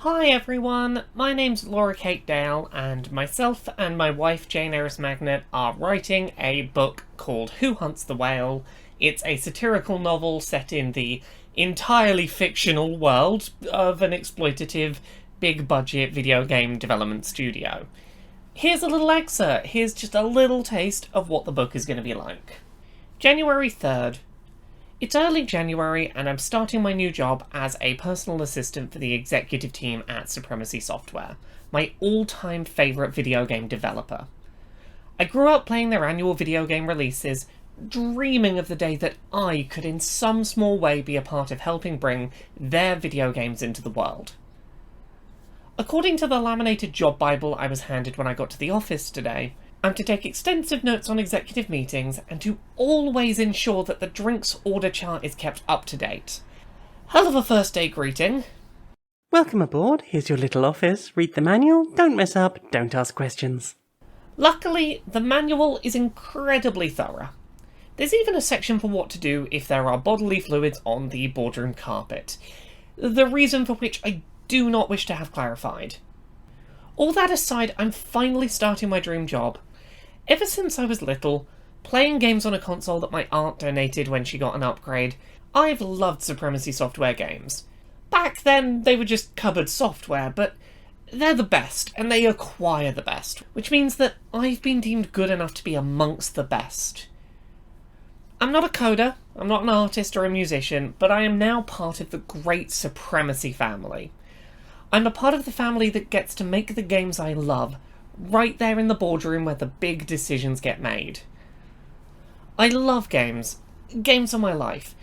Hi everyone, my name's Laura Kate Dale, and myself and my wife Jane Eris Magnet are writing a book called Who Hunts the Whale. It's a satirical novel set in the entirely fictional world of an exploitative, big budget video game development studio. Here's a little excerpt, here's just a little taste of what the book is going to be like. January 3rd. It's early January and I'm starting my new job as a personal assistant for the executive team at Supremacy Software, my all-time favourite video game developer. I grew up playing their annual video game releases, dreaming of the day that I could in some small way be a part of helping bring their video games into the world. According to the laminated job bible I was handed when I got to the office today, I'm to take extensive notes on executive meetings and to always ensure that the drinks order chart is kept up to date. Hell of a first day greeting. Welcome aboard, here's your little office. Read the manual, don't mess up, don't ask questions. Luckily, the manual is incredibly thorough. There's even a section for what to do if there are bodily fluids on the boardroom carpet, the reason for which I do not wish to have clarified. All that aside, I'm finally starting my dream job. Ever since I was little, playing games on a console that my aunt donated when she got an upgrade, I've loved Supremacy Software games. Back then, they were just cupboard software, but they're the best, and they acquire the best, which means that I've been deemed good enough to be amongst the best. I'm not a coder, I'm not an artist or a musician, but I am now part of the great Supremacy family. I'm a part of the family that gets to make the games I love, right there in the boardroom where the big decisions get made. I love games. Games are my life.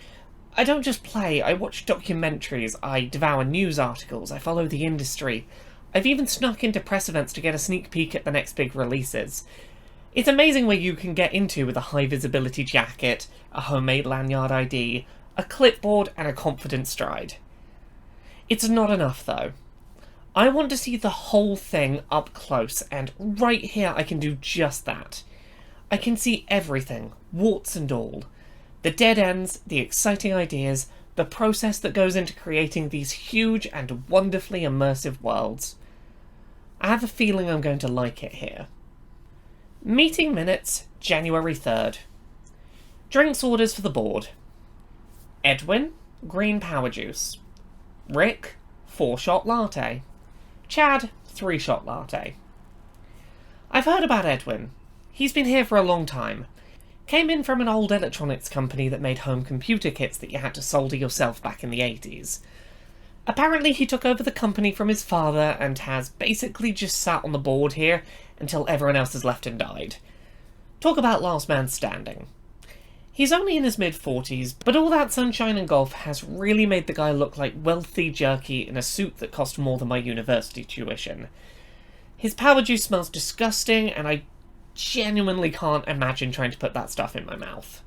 I don't just play, I watch documentaries, I devour news articles, I follow the industry. I've even snuck into press events to get a sneak peek at the next big releases. It's amazing where you can get into with a high visibility jacket, a homemade lanyard ID, a clipboard, and a confident stride. It's not enough though. I want to see the whole thing up close, and right here I can do just that. I can see everything, warts and all. The dead ends, the exciting ideas, the process that goes into creating these huge and wonderfully immersive worlds. I have a feeling I'm going to like it here. Meeting minutes, January 3rd. Drinks orders for the board. Edwin, green power juice. Rick, 4-shot latte. Chad, 3-shot latte. I've heard about Edwin. He's been here for a long time. Came in from an old electronics company that made home computer kits that you had to solder yourself back in the 80s. Apparently he took over the company from his father and has basically just sat on the board here until everyone else has left and died. Talk about last man standing. He's only in his mid-40s, but all that sunshine and golf has really made the guy look like wealthy jerky in a suit that cost more than my university tuition. His power juice smells disgusting, and I genuinely can't imagine trying to put that stuff in my mouth.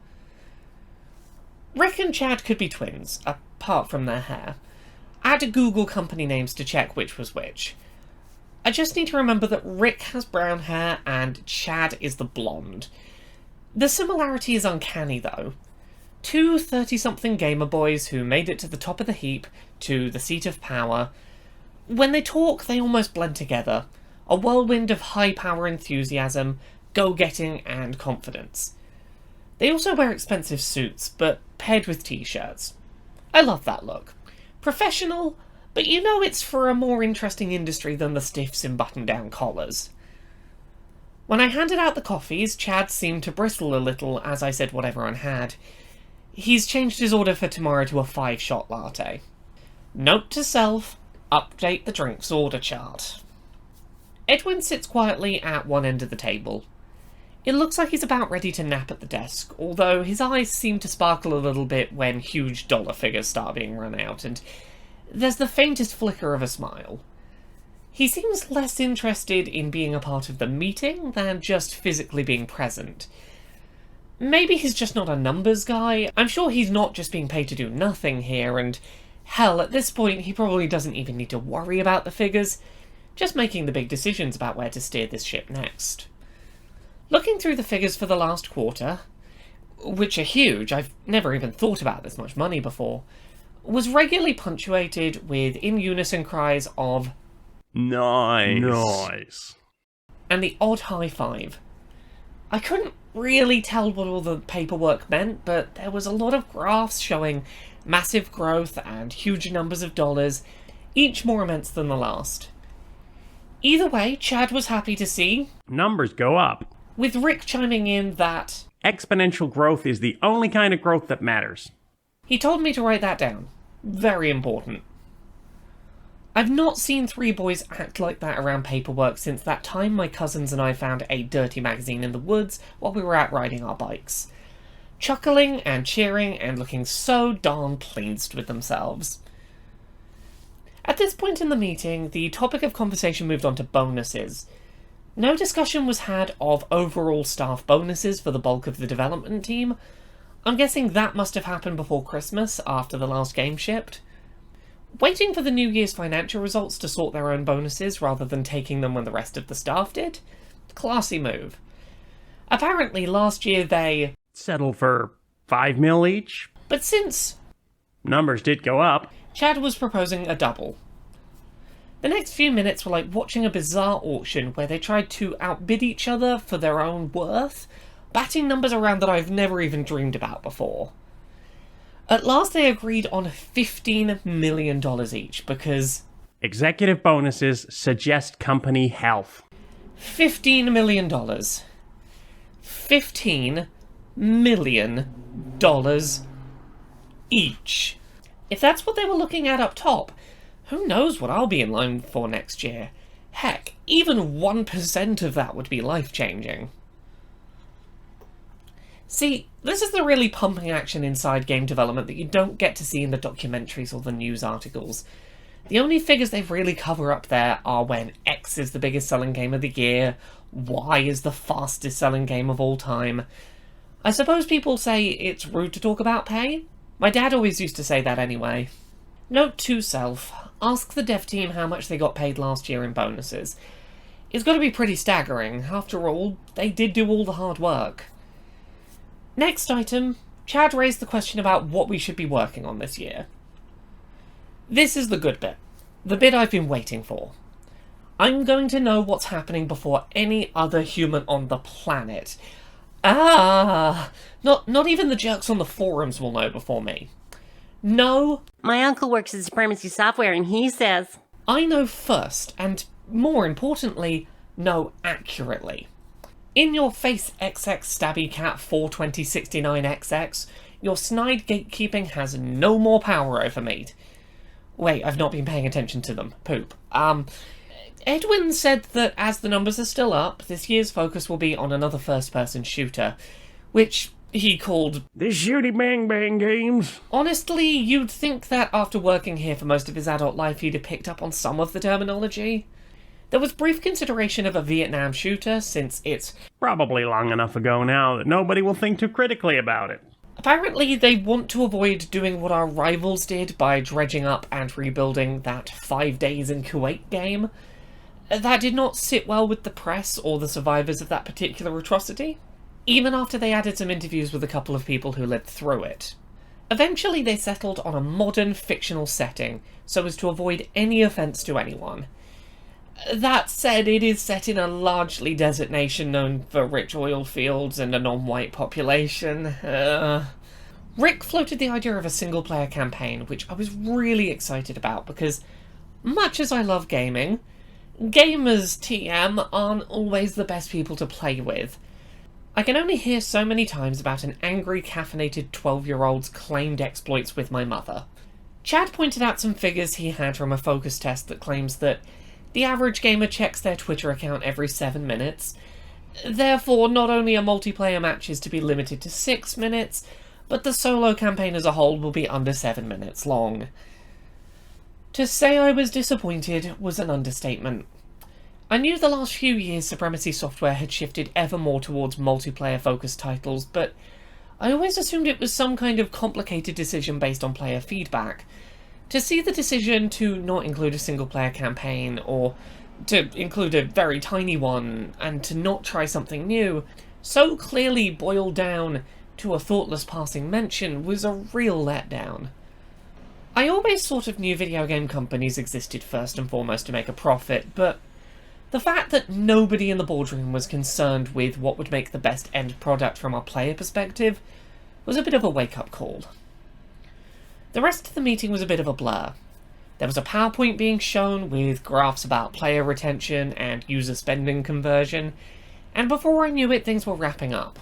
Rick and Chad could be twins, apart from their hair. I had to Google company names to check which was which. I just need to remember that Rick has brown hair and Chad is the blonde. The similarity is uncanny, though. Two 30-something gamer boys who made it to the top of the heap, to the seat of power. When they talk, they almost blend together. A whirlwind of high-power enthusiasm, go-getting, and confidence. They also wear expensive suits, but paired with t-shirts. I love that look. Professional, but you know it's for a more interesting industry than the stiffs in button-down collars. When I handed out the coffees, Chad seemed to bristle a little as I said what everyone had. He's changed his order for tomorrow to a 5-shot latte. Note to self, update the drinks order chart. Edwin sits quietly at one end of the table. It looks like he's about ready to nap at the desk, although his eyes seem to sparkle a little bit when huge dollar figures start being run out, and there's the faintest flicker of a smile. He seems less interested in being a part of the meeting than just physically being present. Maybe he's just not a numbers guy. I'm sure he's not just being paid to do nothing here, and hell, at this point he probably doesn't even need to worry about the figures, just making the big decisions about where to steer this ship next. Looking through the figures for the last quarter, which are huge, I've never even thought about this much money before, was regularly punctuated with in unison cries of Nice. and the odd high five. I couldn't really tell what all the paperwork meant, but there was a lot of graphs showing massive growth and huge numbers of dollars, each more immense than the last. Either way, Chad was happy to see, Numbers go up. with Rick chiming in that Exponential growth is the only kind of growth that matters. he told me to write that down. Very important. I've not seen three boys act like that around paperwork since that time my cousins and I found a dirty magazine in the woods while we were out riding our bikes. Chuckling and cheering and looking so darn pleased with themselves. At this point in the meeting, the topic of conversation moved on to bonuses. No discussion was had of overall staff bonuses for the bulk of the development team. I'm guessing that must have happened before Christmas, after the last game shipped. Waiting for the New Year's financial results to sort their own bonuses rather than taking them when the rest of the staff did? Classy move. Apparently last year they... Settle for 5 mil each. But since Numbers did go up. Chad was proposing a double. The next few minutes were like watching a bizarre auction where they tried to outbid each other for their own worth, batting numbers around that I've never even dreamed about before. At last they agreed on $15 million each because Executive bonuses suggest company health. $15 million. $15 million each. If that's what they were looking at up top, who knows what I'll be in line for next year. Heck, even 1% of that would be life-changing. See, this is the really pumping action inside game development that you don't get to see in the documentaries or the news articles. The only figures they really cover up there are when X is the biggest selling game of the year, Y is the fastest selling game of all time. I suppose people say it's rude to talk about pay. My dad always used to say that anyway. Note to self, ask the dev team how much they got paid last year in bonuses. It's got to be pretty staggering. After all, they did do all the hard work. Next item, Chad raised the question about what we should be working on this year. This is the good bit. The bit I've been waiting for. I'm going to know what's happening before any other human on the planet. Not even the jerks on the forums will know before me. No, My uncle works at Supremacy Software and he says, I know first, and more importantly, know accurately. In your face, XX Stabby Cat 42069XX, your snide gatekeeping has no more power over me. Wait, I've not been paying attention to them. Poop. Edwin said that as the numbers are still up, this year's focus will be on another first-person shooter, which he called... The shooty bang bang games. Honestly, you'd think that after working here for most of his adult life he'd have picked up on some of the terminology. There was brief consideration of a Vietnam shooter, since it's Probably long enough ago now that nobody will think too critically about it. apparently they want to avoid doing what our rivals did by dredging up and rebuilding that 5 Days in Kuwait game. That did not sit well with the press or the survivors of that particular atrocity, even after they added some interviews with a couple of people who lived through it. Eventually they settled on a modern fictional setting, so as to avoid any offence to anyone. That said, it is set in a largely desert nation known for rich oil fields and a non-white population. Rick floated the idea of a single-player campaign, which I was really excited about because, much as I love gaming, gamers TM aren't always the best people to play with. I can only hear so many times about an angry, caffeinated 12-year-old's claimed exploits with my mother. Chad pointed out some figures he had from a focus test that claims that the average gamer checks their Twitter account every 7 minutes. Therefore, not only are multiplayer matches to be limited to 6 minutes, but the solo campaign as a whole will be under 7 minutes long. To say I was disappointed was an understatement. I knew the last few years Supremacy Software had shifted ever more towards multiplayer-focused titles, but I always assumed it was some kind of complicated decision based on player feedback. To see the decision to not include a single-player campaign, or to include a very tiny one, and to not try something new, so clearly boiled down to a thoughtless passing mention was a real letdown. I always sort of knew video game companies existed first and foremost to make a profit, but the fact that nobody in the boardroom was concerned with what would make the best end product from our player perspective was a bit of a wake-up call. The rest of the meeting was a bit of a blur. There was a PowerPoint being shown with graphs about player retention and user spending conversion, and before I knew it, things were wrapping up.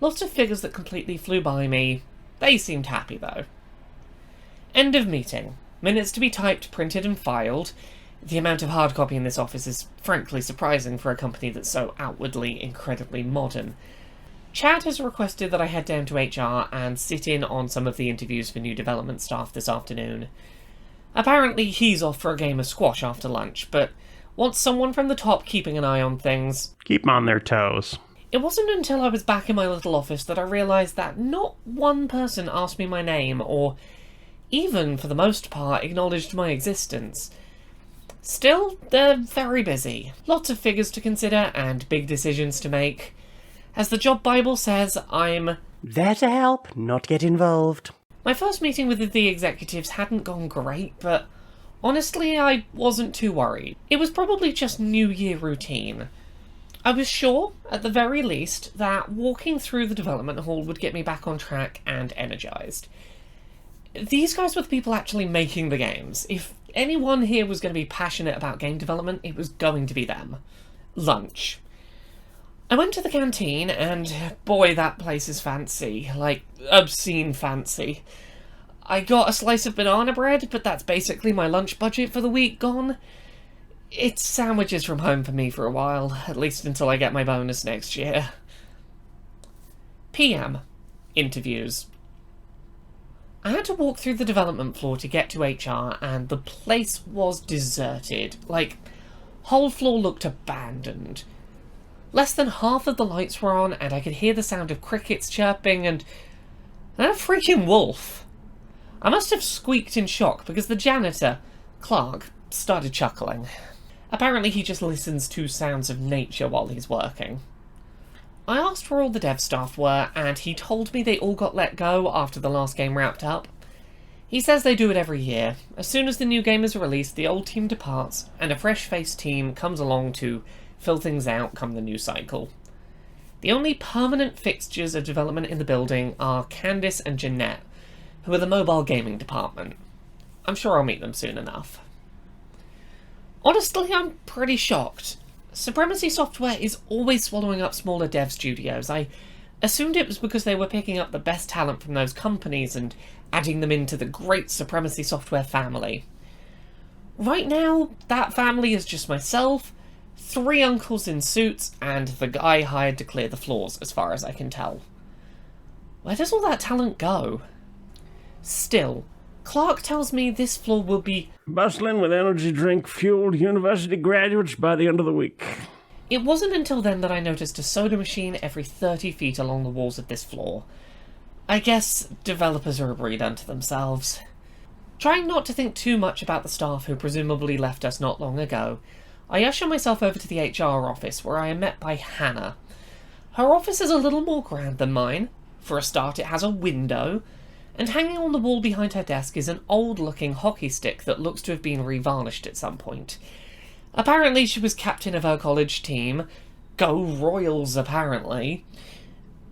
Lots of figures that completely flew by me. They seemed happy though. End of meeting. Minutes to be typed, printed and filed. The amount of hard copy in this office is frankly surprising for a company that's so outwardly incredibly modern. Chad has requested that I head down to HR and sit in on some of the interviews for new development staff this afternoon. Apparently he's off for a game of squash after lunch, but wants someone from the top keeping an eye on things. Keep 'em on their toes. It wasn't until I was back in my little office that I realised that not one person asked me my name, or even, for the most part, acknowledged my existence. Still, they're very busy. Lots of figures to consider and big decisions to make. As the job Bible says, I'm There to help, not get involved. My first meeting with the executives hadn't gone great, but honestly I wasn't too worried. It was probably just New Year routine. I was sure, at the very least, that walking through the development hall would get me back on track and energised. These guys were the people actually making the games. If anyone here was going to be passionate about game development, it was going to be them. Lunch. I went to the canteen, and boy, that place is fancy. Like, obscene fancy. I got a slice of banana bread, but that's basically my lunch budget for the week gone. It's sandwiches from home for me for a while, at least until I get my bonus next year. PM. Interviews. I had to walk through the development floor to get to HR, and the place was deserted. Like, whole floor looked abandoned. Less than half of the lights were on, and I could hear the sound of crickets chirping and a freaking wolf. I must have squeaked in shock because the janitor, Clark, started chuckling. Apparently he just listens to sounds of nature while he's working. I asked where all the dev staff were, and he told me they all got let go after the last game wrapped up. He says they do it every year. As soon as the new game is released, the old team departs, and a fresh-faced team comes along to fill things out come the new cycle. The only permanent fixtures of development in the building are Candice and Jeanette, who are the mobile gaming department. I'm sure I'll meet them soon enough. Honestly, I'm pretty shocked. Supremacy Software is always swallowing up smaller dev studios. I assumed it was because they were picking up the best talent from those companies and adding them into the great Supremacy Software family. Right now, that family is just myself, 3 uncles in suits, and the guy hired to clear the floors, as far as I can tell. Where does all that talent go? Still, Clark tells me this floor will be Bustling with energy drink-fueled university graduates by the end of the week. It wasn't until then that I noticed a soda machine every 30 feet along the walls of this floor. I guess developers are a breed unto themselves. Trying not to think too much about the staff who presumably left us not long ago, I usher myself over to the HR office, where I am met by Hannah. Her office is a little more grand than mine. For a start, it has a window, and hanging on the wall behind her desk is an old-looking hockey stick that looks to have been revarnished at some point. Apparently she was captain of her college team. Go Royals, apparently.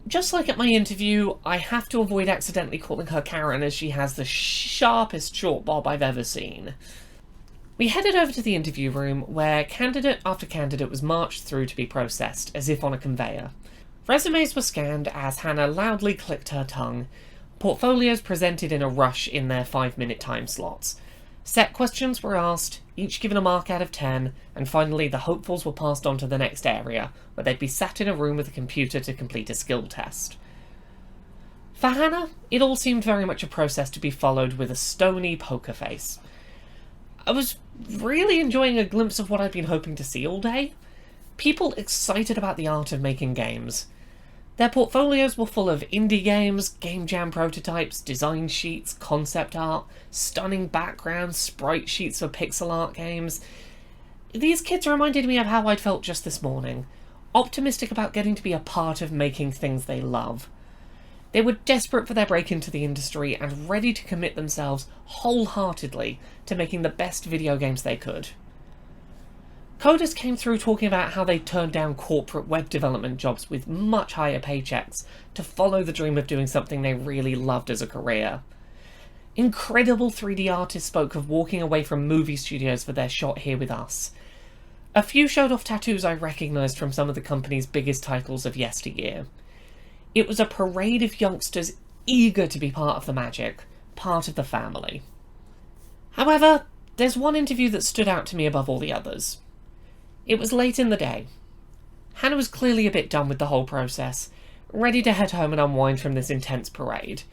Just like at my interview, I have to avoid accidentally calling her Karen, as she has the sharpest short bob I've ever seen. We headed over to the interview room, where candidate after candidate was marched through to be processed, as if on a conveyor. Resumes were scanned as Hannah loudly clicked her tongue. Portfolios presented in a rush in their 5-minute time slots. Set questions were asked, each given a mark out of 10, and finally the hopefuls were passed on to the next area, where they'd be sat in a room with a computer to complete a skill test. For Hannah, it all seemed very much a process to be followed with a stony poker face. I was really enjoying a glimpse of what I'd been hoping to see all day. People excited about the art of making games. Their portfolios were full of indie games, game jam prototypes, design sheets, concept art, stunning backgrounds, sprite sheets for pixel art games. These kids reminded me of how I'd felt just this morning, optimistic about getting to be a part of making things they love. They were desperate for their break into the industry and ready to commit themselves wholeheartedly to making the best video games they could. Coders came through talking about how they turned down corporate web development jobs with much higher paychecks to follow the dream of doing something they really loved as a career. Incredible 3D artists spoke of walking away from movie studios for their shot here with us. A few showed off tattoos I recognised from some of the company's biggest titles of yesteryear. It was a parade of youngsters eager to be part of the magic, part of the family. However, there's one interview that stood out to me above all the others. It was late in the day. Hannah was clearly a bit done with the whole process, ready to head home and unwind from this intense parade.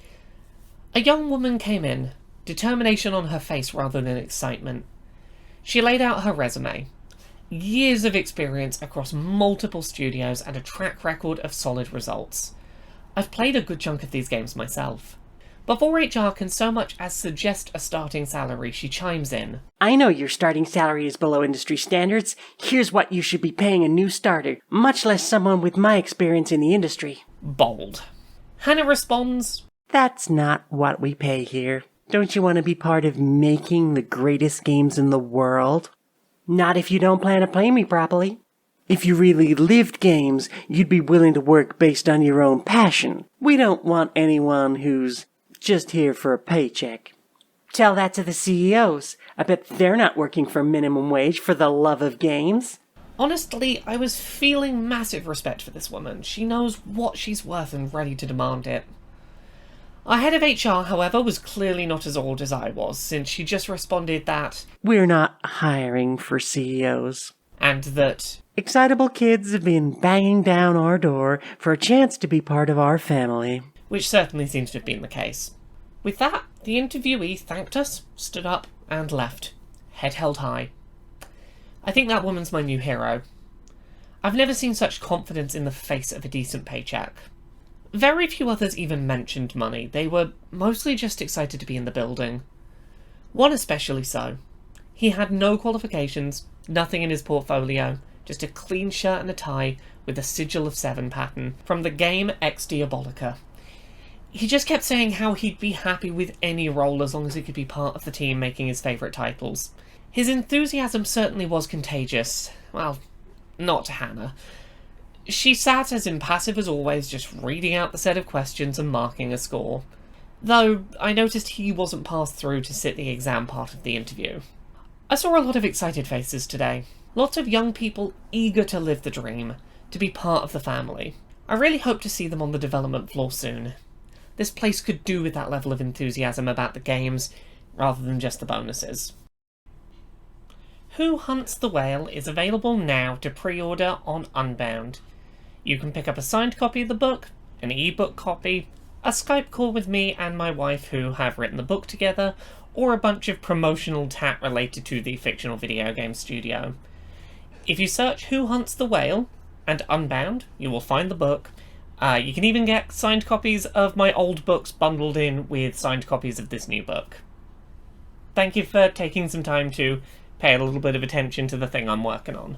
A young woman came in, determination on her face rather than excitement. She laid out her resume. Years of experience across multiple studios and a track record of solid results. I've played a good chunk of these games myself. Before HR can so much as suggest a starting salary, she chimes in. I know your starting salary is below industry standards. Here's what you should be paying a new starter, much less someone with my experience in the industry. Bold. Hannah responds, That's not what we pay here. Don't you want to be part of making the greatest games in the world? Not if you don't plan to play me properly. If you really lived games, you'd be willing to work based on your own passion. We don't want anyone who's just here for a paycheck. Tell that to the CEOs. I bet they're not working for minimum wage for the love of games. Honestly, I was feeling massive respect for this woman. She knows what she's worth and ready to demand it. Our head of HR, however, was clearly not as awed as I was, since she just responded that, We're not hiring for CEOs. and that, Excitable kids have been banging down our door for a chance to be part of our family. which certainly seems to have been the case. With that, the interviewee thanked us, stood up, and left, head held high. I think that woman's my new hero. I've never seen such confidence in the face of a decent paycheck. Very few others even mentioned money. They were mostly just excited to be in the building. One especially so. He had no qualifications, nothing in his portfolio, just a clean shirt and a tie with a sigil of 7 pattern from the game Ex Diabolica. He just kept saying how he'd be happy with any role as long as he could be part of the team making his favourite titles. His enthusiasm certainly was contagious. Well, not to Hannah. She sat as impassive as always, just reading out the set of questions and marking a score. Though, I noticed he wasn't passed through to sit the exam part of the interview. I saw a lot of excited faces today. Lots of young people eager to live the dream, to be part of the family. I really hope to see them on the development floor soon. This place could do with that level of enthusiasm about the games, rather than just the bonuses. Who Hunts the Whale is available now to pre-order on Unbound. You can pick up a signed copy of the book, an ebook copy, a Skype call with me and my wife who have written the book together, or a bunch of promotional tat related to the fictional video game studio. If you search Who Hunts the Whale and Unbound, you will find the book. You can even get signed copies of my old books bundled in with signed copies of this new book. Thank you for taking some time to pay a little bit of attention to the thing I'm working on.